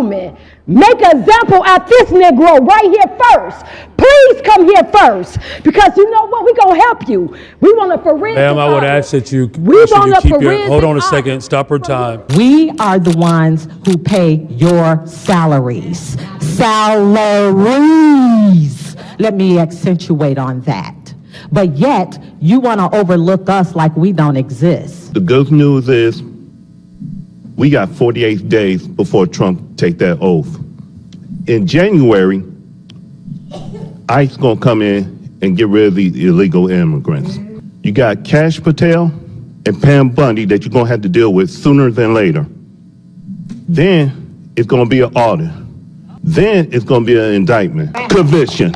moment. Make an example out this Negro right here first. Please come here first. Because you know what? We're going to help you. We want a forensic Ma'am, I would ask that you keep your, hold on a second, stop her time. We are the ones who pay your salaries. Salaries. Let me accentuate on that. But yet, you want to overlook us like we don't exist. The good news is we got 48 days before Trump take that oath. In January, ICE gonna come in and get rid of the illegal immigrants. You got Cash Patel and Pam Bundy that you're gonna have to deal with sooner than later. Then it's gonna be an audit. Then it's gonna be an indictment, conviction.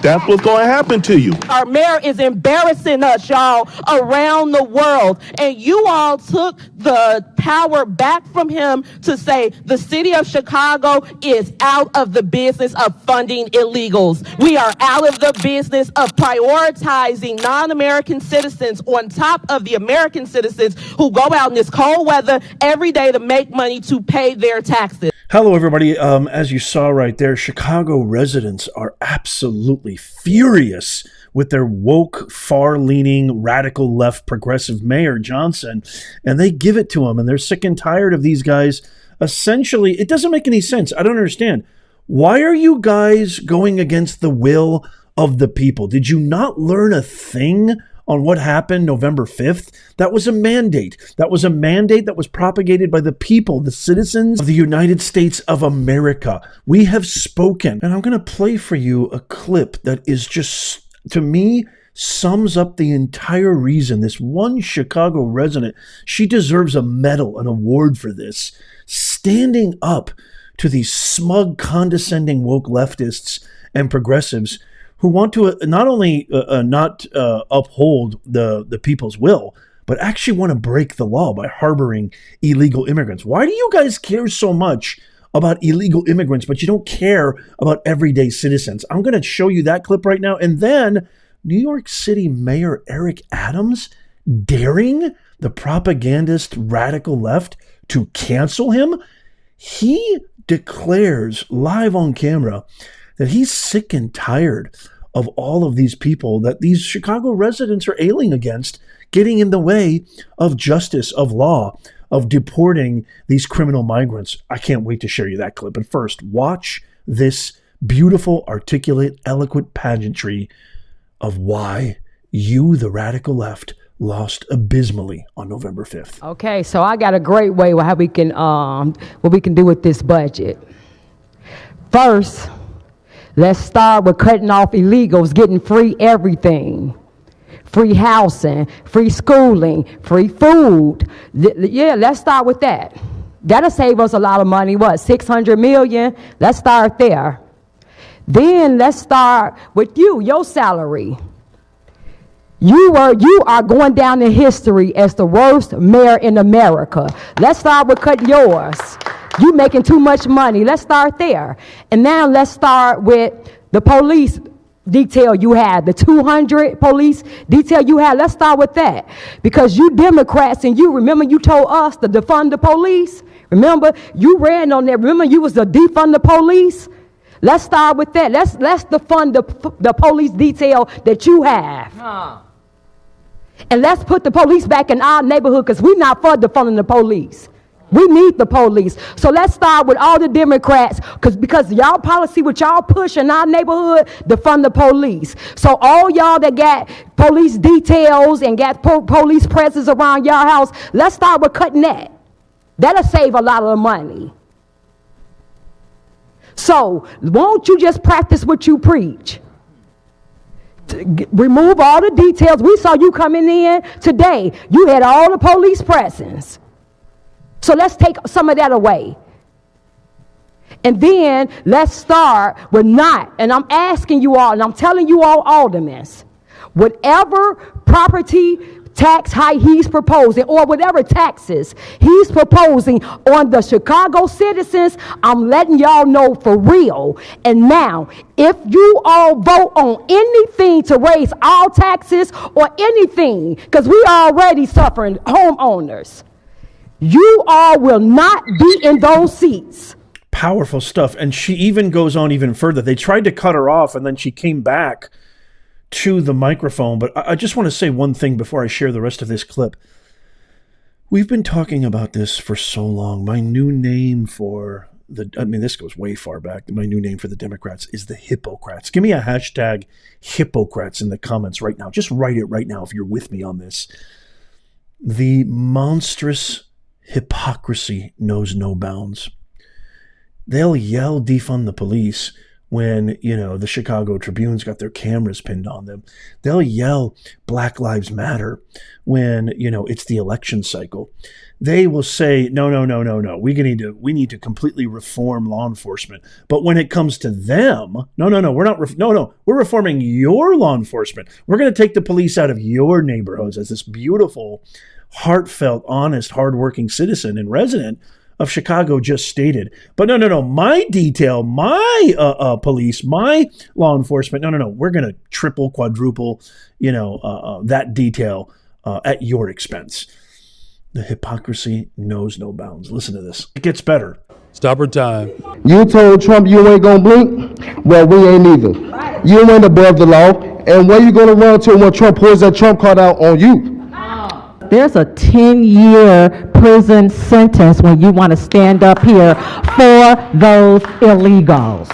That's what's going to happen to you. Our mayor is embarrassing us, y'all, around the world. And you all took the power back from him to say the city of Chicago is out of the business of funding illegals. We are out of the business of prioritizing non-American citizens on top of the American citizens who go out in this cold weather every day to make money to pay their taxes. Hello, everybody. As you saw right there, Chicago residents are absolutely furious with their woke, far-leaning, radical left progressive mayor, Johnson, and they give it to him, and they're sick and tired of these guys. Essentially, it doesn't make any sense. I don't understand. Why are you guys going against the will of the people? Did you not learn a thing on what happened November 5th? That was a mandate. That was a mandate that was propagated by the people, the citizens of the United States of America. We have spoken. And I'm going to play for you a clip that is just, to me, sums up the entire reason. This one Chicago resident, she deserves a medal, an award for this, standing up to these smug, condescending woke leftists and progressives who want to not only not uphold the people's will, but actually want to break the law by harboring illegal immigrants. Why do you guys care so much about illegal immigrants, but you don't care about everyday citizens? I'm going to show you that clip right now. And then New York City Mayor Eric Adams daring the propagandist radical left to cancel him. He declares live on camera that he's sick and tired of all of these people that these Chicago residents are ailing against, getting in the way of justice, of law, of deporting these criminal migrants. I can't wait to share you that clip. But first, watch this beautiful, articulate, eloquent pageantry of why you, the radical left, lost abysmally on November 5th. Okay, so I got a great way how we can what we can do with this budget. First, let's start with cutting off illegals, getting free everything. Free housing, free schooling, free food. Yeah, let's start with that. That'll save us a lot of money. What, $600 million? Let's start there. Then let's start with your salary. You are going down in history as the worst mayor in America. Let's start with cutting yours. You making too much money. Let's start there. And now let's start with the police detail you had, the 200 police detail you had. Let's start with that. Because you Democrats, and you remember you told us to defund the police. Remember, you ran on that. Remember, you was to defund the police. Let's start with that. Let's defund the police detail that you have. And let's put the police back in our neighborhood, because we're not for defunding the police. We need the police. So let's start with all the Democrats, because y'all policy, what y'all push in our neighborhood, defund the police. So all y'all that got police details and got police presence around y'all house, let's start with cutting that. That'll save a lot of the money. So won't you just practice what you preach? Remove all the details. We saw you coming in today. You had all the police presence. So let's take some of that away. And then let's start with and I'm asking you all, and I'm telling you all, aldermen, whatever property tax hike he's proposing, or whatever taxes he's proposing on the Chicago citizens, I'm letting y'all know for real. And now, if you all vote on anything to raise all taxes or anything, because we already suffering homeowners, you all will not be in those seats. Powerful stuff. And she even goes on even further. They tried to cut her off, and then she came back to the microphone. But I just want to say one thing before I share the rest of this clip. We've been talking about this for so long. My new name for this goes way far back. My new name for the Democrats is the Hippocrats. Give me a hashtag Hippocrats in the comments right now. Just write it right now if you're with me on this. The monstrous hypocrisy knows no bounds. They'll yell defund the police when, the Chicago Tribune's got their cameras pinned on them. They'll yell Black Lives Matter when, it's the election cycle. They will say, no. We need to completely reform law enforcement. But when it comes to them, we're reforming your law enforcement. We're going to take the police out of your neighborhoods, as this beautiful, heartfelt, honest, hardworking citizen and resident of Chicago just stated. But no, my detail, my police, my law enforcement, we're going to triple, quadruple, that detail at your expense. The hypocrisy knows no bounds. Listen to this. It gets better. Stop her time. You told Trump you ain't gonna blink? Well, we ain't either. You ain't above the law. And where you gonna run to when Trump pulls that Trump card out on you? There's a 10-year prison sentence when you want to stand up here for those illegals.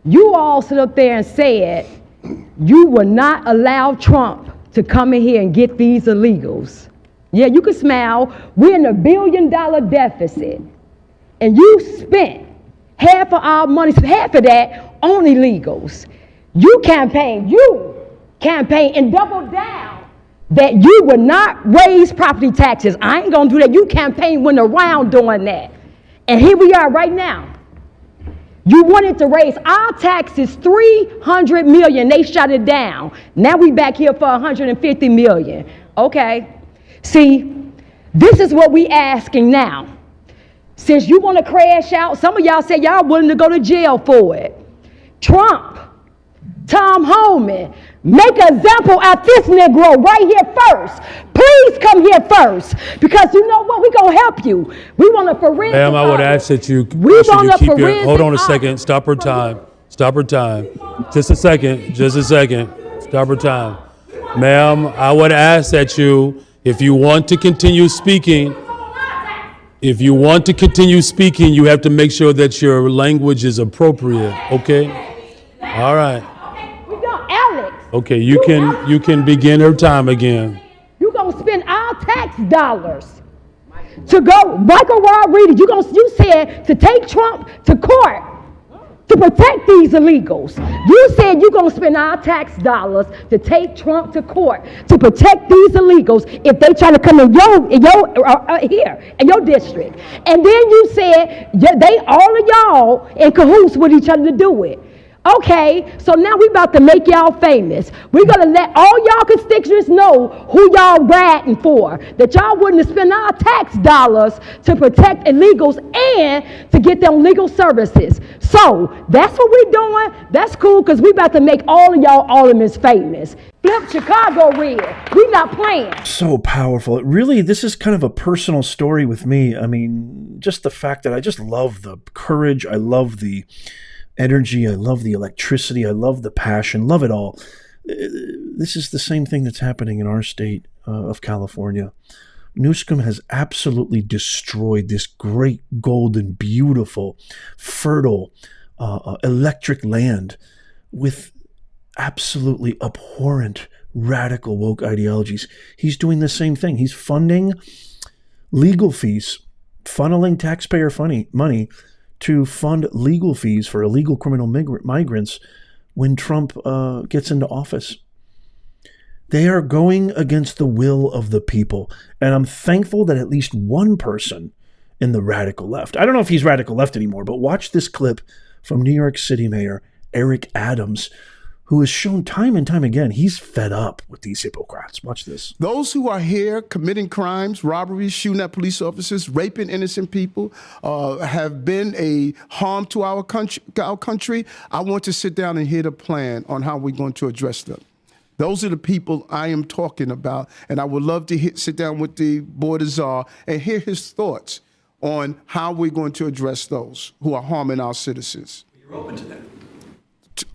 You all stood up there and said you will not allow Trump to come in here and get these illegals. Yeah, you can smile. We're in $1 billion deficit. And you spent half of our money, half of that on illegals. You campaigned and doubled down that you would not raise property taxes. I ain't gonna do that. You campaigned, went around doing that. And here we are right now. You wanted to raise our taxes $300 million. They shut it down. Now we back here for $150 million. Okay. See, this is what we asking now. Since you want to crash out, some of y'all say y'all willing to go to jail for it. Trump, Tom Homan, make an example out this Negro right here first. Please come here first, because you know what? We're going to help you. We want a forensic. Ma'am, I would ask that you hold on a second. Stop her time. Just a second. Stop her time. Ma'am, I would ask that you, if you want to continue speaking, you have to make sure that your language is appropriate, okay? All right. We got Alex. Okay, you can begin her time again. You're going to spend our tax dollars to go, Michael Rodriguez, you said to take Trump to court to protect these illegals. You said you're going to spend our tax dollars to take Trump to court to protect these illegals if they try to come in your district. And then you said all of y'all in cahoots with each other to do it. Okay, so now we about to make y'all famous. We're going to let all y'all constituents know who y'all ratting for, that y'all wouldn't spend our tax dollars to protect illegals and to get them legal services. So that's what we're doing. That's cool, because we about to make all of y'all aldermen famous. Flip Chicago red. We not playing. So powerful. This is kind of a personal story with me. I mean, just the fact that I just love the courage. I love the energy. I love the electricity. I love the passion. Love it all. This is the same thing that's happening in our state of California. Newsom has absolutely destroyed this great, golden, beautiful, fertile, electric land with absolutely abhorrent, radical woke ideologies. He's doing the same thing. He's funding legal fees, funneling taxpayer money to fund legal fees for illegal criminal migrants when Trump gets into office. They are going against the will of the people. And I'm thankful that at least one person in the radical left, I don't know if he's radical left anymore, but watch this clip from New York City Mayor Eric Adams, who has shown time and time again he's fed up with these hypocrites. Watch this. Those who are here committing crimes, robberies, shooting at police officers, raping innocent people, have been a harm to our country. I want to sit down and hear the plan on how we're going to address them. Those are the people I am talking about, and I would love to sit down with the board of czar and hear his thoughts on how we're going to address those who are harming our citizens. You're open to that?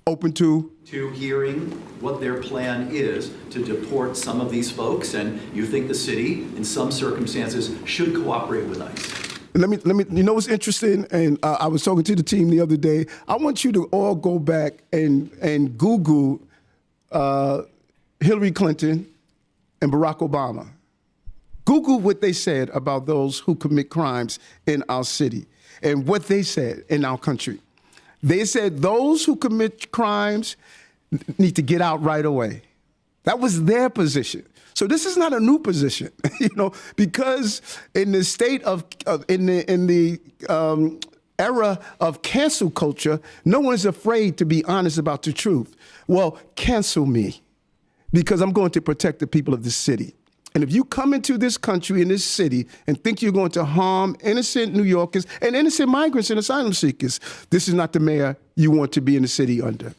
Open to hearing what their plan is to deport some of these folks, and you think the city, in some circumstances, should cooperate with ICE. Let me. You know what's interesting? And I was talking to the team the other day. I want you to all go back and Google Hillary Clinton and Barack Obama. Google what they said about those who commit crimes in our city and what they said in our country. They said those who commit crimes need to get out right away. That was their position. So this is not a new position, because in the state of in the era of cancel culture, no one is afraid to be honest about the truth. Well, cancel me, because I'm going to protect the people of this city. And if you come into this country, in this city, and think you're going to harm innocent New Yorkers and innocent migrants and asylum seekers, this is not the mayor you want to be in the city under.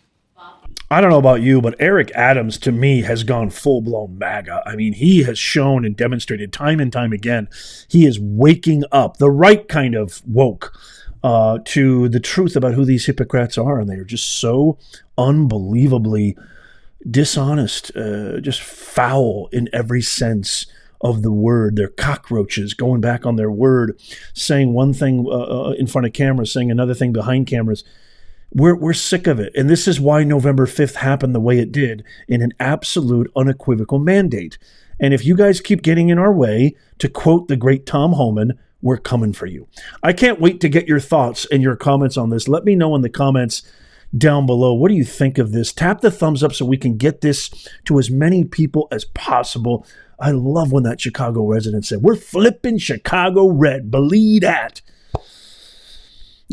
I don't know about you, but Eric Adams, to me, has gone full-blown MAGA. I mean, he has shown and demonstrated time and time again, he is waking up, the right kind of woke, to the truth about who these hypocrites are. And they are just so unbelievably dishonest, just foul in every sense of the word. They're cockroaches going back on their word, saying one thing in front of cameras, saying another thing behind cameras. We're sick of it. And this is why November 5th happened the way it did, in an absolute unequivocal mandate. And if you guys keep getting in our way, to quote the great Tom Homan, we're coming for you. I can't wait to get your thoughts and your comments on this. Let me know in the comments down below. What do you think of this? Tap the thumbs up so we can get this to as many people as possible. I love when that Chicago resident said, we're flipping Chicago red. Believe that.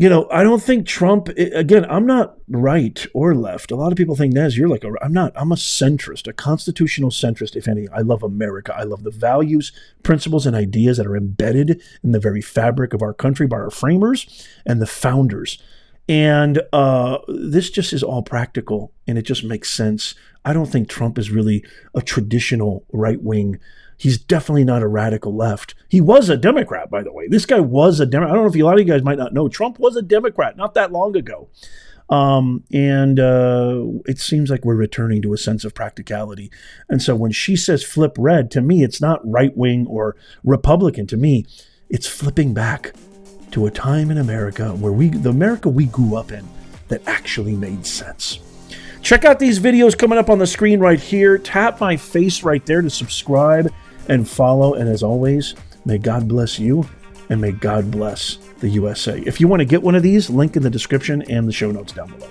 I don't think Trump, again, I'm not right or left. A lot of people think, Nez, you're like, I'm not. I'm a centrist, a constitutional centrist, if anything. I love America. I love the values, principles, and ideas that are embedded in the very fabric of our country by our framers and the founders. And this just is all practical, and it just makes sense. I don't think Trump is really a traditional right-wing. He's definitely not a radical left. He was a Democrat, by the way. This guy was a Democrat. I don't know if a lot of you guys might not know. Trump was a Democrat not that long ago. It seems like we're returning to a sense of practicality. And so when she says flip red, to me, it's not right-wing or Republican. To me, it's flipping back to a time in America where the America we grew up in that actually made sense. Check out these videos coming up on the screen right here. Tap my face right there to subscribe and follow. And as always, may God bless you and may God bless the USA. If you want to get one of these, link in the description and the show notes down below.